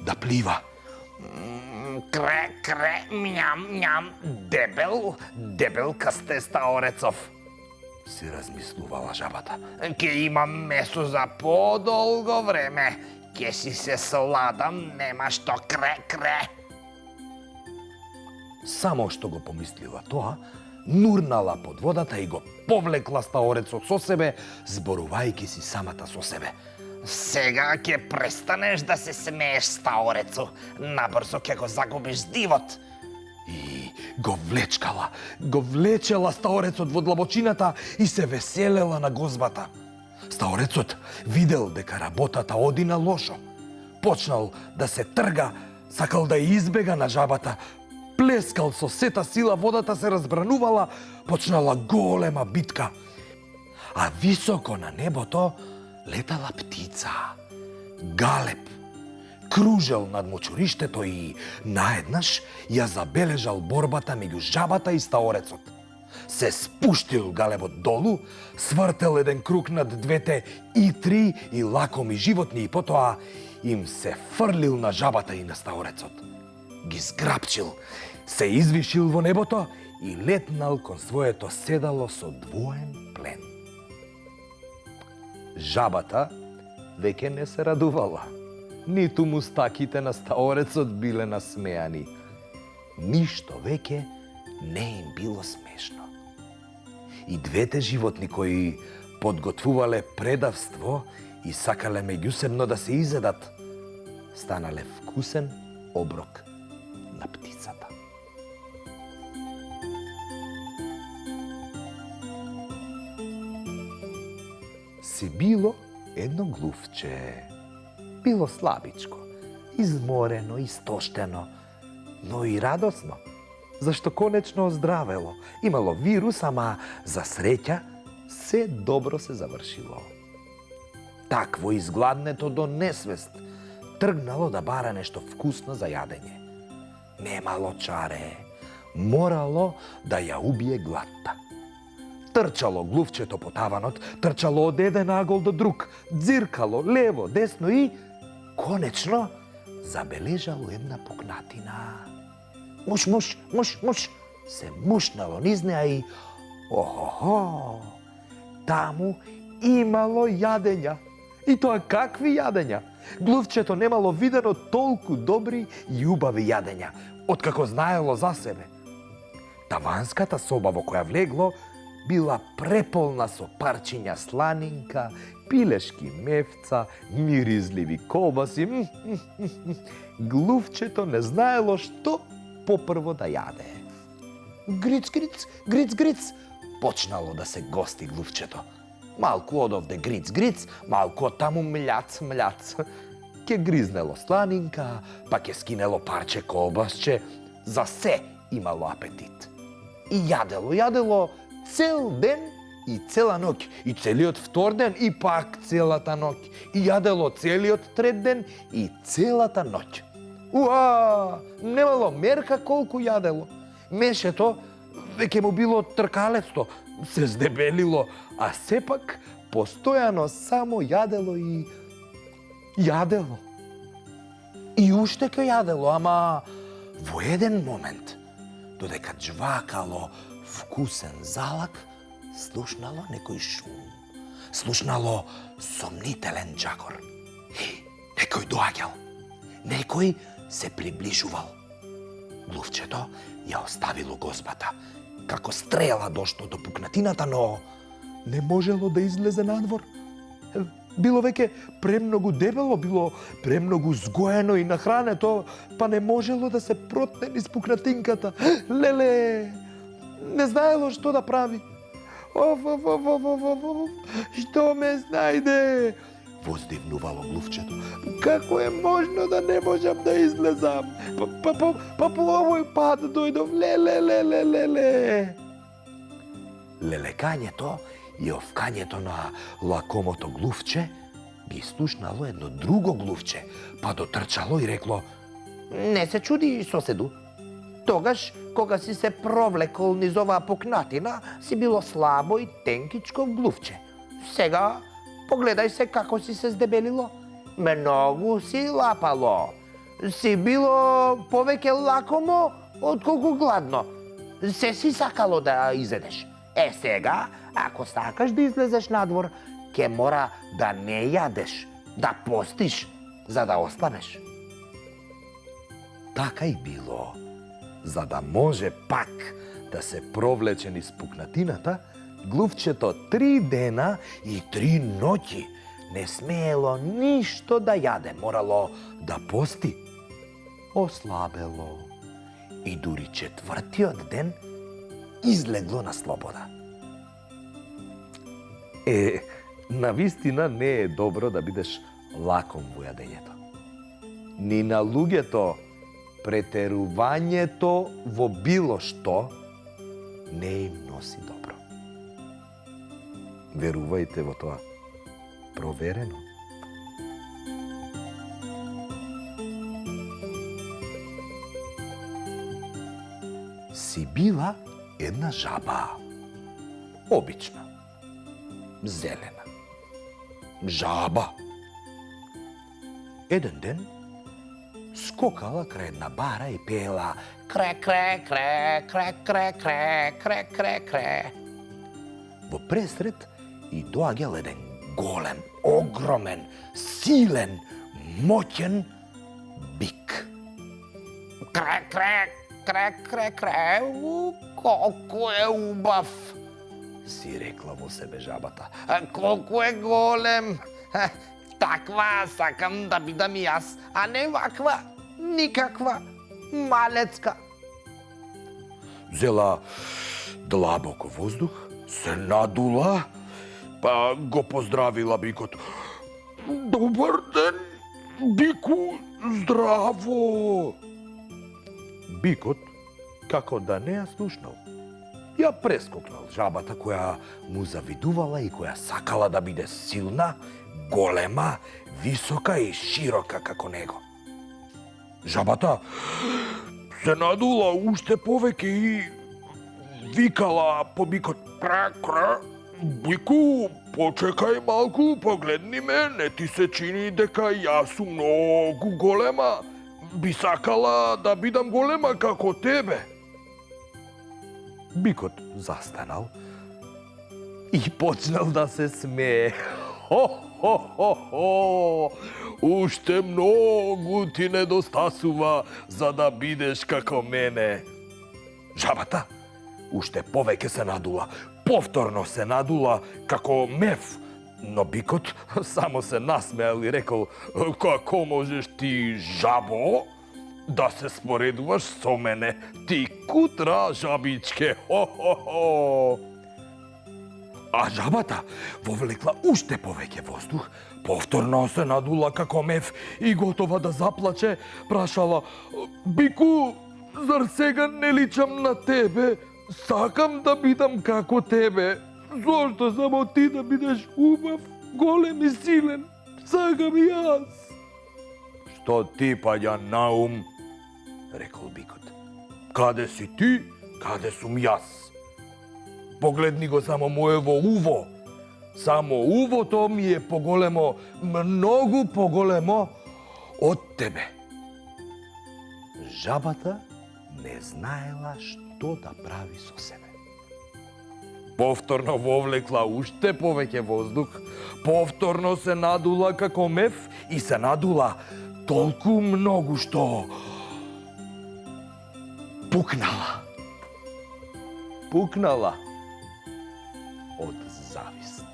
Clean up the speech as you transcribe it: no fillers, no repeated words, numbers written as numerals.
да плива. Кре, кре, мјам, мјам, дебел кастеста орецов. Си размислувала жабата. Ке имам месо за подолго време. Ке си се сладам, нема што кре. Само што го помислила тоа, нурнала под водата и го повлекла стаорецот со себе, зборувајќи си самата со себе. Сега ќе престанеш да се смееш, стаорецу. Набрзо ќе го загубиш дивот. И го влечела стаорецот во длабочината и се веселела на гозбата. Стаорецот видел дека работата одина лошо. Почнал да се трга, сакал да ја избега на жабата. Плескал со сета сила, водата се разбранувала, почнала голема битка. А високо на небото летала птица. Галеб кружел над мочуриштето и наеднаш ја забележал борбата меѓу жабата и стаорецот. Се спуштил галебот долу, свртел еден круг над двете итри и лакоми животни и потоа им се фрлил на жабата и на стаорецот. Ги зграпчил, се извишил во небото и летнал кон своето седало со двоен плен. Жабата веќе не се радувала. Ниту мустаките на стаорецот биле насмеани. Ништо веќе не им било смешно. И двете животни кои подготвувале предавство и сакале меѓусебно да се изедат, станале вкусен оброк на птицата. Си било едно глувче. Било слабичко, изморено, истоштено, но и радосно, зашто конечно оздравело. Имало вирус, ама за среќа се добро се завршило. Такво изгладнето до несвест тргнало да бара нешто вкусно за јадење. Немало чаре, морало да ја убие гладта. Трчало глувчето по таванот, трчало од еден агол до друг, дзиркало лево, десно и конечно забележало една пукнатина. Муш, се мушнало низ неа и охо, таму имало јадења. И тоа какви јадења? Глувчето немало видено толку добри и убави јадења, откако знаело за себе. Таванската соба во која влегло била преполна со парчиња сланинка, пилешки мефца, миризливи колбаси. Глувчето не знаело што попрво да јаде. Гриц, почнало да се гости глувчето. Малку одовде гриц, малку од таму мљац. Ке гризнело сланинка, па ке скинело парче колбасче, за се имало апетит. И јадело цел ден и цела ноќ, и целиот втор ден, и пак целата ноќ. И јадело целиот трет ден и целата ноќ. Немало мерка колку јадело. Мешето веќе му било тркалесто, се здебелило, а сепак постојано само јадело и јадело. И уште ке јадело, ама во еден момент, додека джвакало вкусен залак, слушнало некој шум. Слушнало сомнителен джагор. Некој доаѓал. Некој се приближувал. Глувчето ја оставило гозбата. Како стрела дошло до пукнатината, но не можело да излезе надвор. Било веќе премногу дебело, било премногу згоено и нахрането, па не можело да се протне низ пукнатинката. Леле, не знаело што да прави. Што ме знајде? Воздивнувало глувчето. Како е можно да не можам да излезам? Па по овој пат дојдов, леле. Лелекањето и овкањето на лакомото глувче ги слушнало едно друго глувче, па дотрчало и рекло: Не се чуди, соседу. Тогаш, кога си се провлекол низ оваа пукнатина, си било слабо и тенкичко глувче. Сега, погледај се како си се здебелило. Многу си лапало. си било повеќе лакомо отколку гладно. Се си сакало да изедеш. Сега, ако сакаш да излезеш надвор, ќе мора да не јадеш, да постиш, за да останеш. Така и било. За да може пак да се провлече низ пукнатината, глувчето 3 дена и 3 ноќи не смеело ништо да јаде, морало да пости. Ослабело и дури 4-тиот ден излегло на слобода. Навистина не е добро да бидеш лаком во јадењето. Ни на луѓето претерувањето во било што не им носи добро. Верувајте во тоа. Проверено. Си била една жаба. Обична. Зелена. Жаба. Еден ден скокала крај една бара и пеела кре, кре, кре, кре, кре, кре, кре, кре, кре. Во пресред и доаѓал еден голем, огромен, силен, моќен бик. Кре, кре, кре, кре, кре, колку е убав, Си рекла во себе жабата. колку е голем. Таква сакам да бидам и јас, а не ваква, никаква, малецка. Зела длабоко воздух, се надула, па го поздравила бикот. Добар ден, бику, здраво! Бикот, како да не ја слушнал, ја прескокнал жабата која му завидувала и која сакала да биде силна, голема, висока и широка како него. Жабата се надула уште повеќе и викала по бикот. Кре, кре, бику, почекај малку, погледни ме, не ти се чини дека јас сум многу голема. Би сакала да бидам голема како тебе. Бикот застанал и почнал да се смее. Хо-хо-хо-хо! Уште многу ти недостасува за да бидеш како мене. Жабата уште повеќе се надула, повторно се надула како мев, но бикот само се насмеал и рекол: како можеш ти, жабо, да се споредуваш со мене, ти кутра жабичке, хо-хо-хо! А жабата вовлекла уште повеќе воздух, повторно се надула како мев и готова да заплаче, прашала: бику, зар сега не личам на тебе? Сакам да бидам како тебе. Зошто само ти да бидеш убав, голем и силен? Сакам и јас. Што ти паѓа на ум? Рекол бикот. Каде си ти, каде сум јас? Погледни го само моево уво. Само увото ми е поголемо, многу поголемо од тебе. Жабата не знаела што да прави со себе. Повторно вовлекла уште повеќе воздух, повторно се надула како мев и се надула толку многу што пукнала. Пукнала од завист.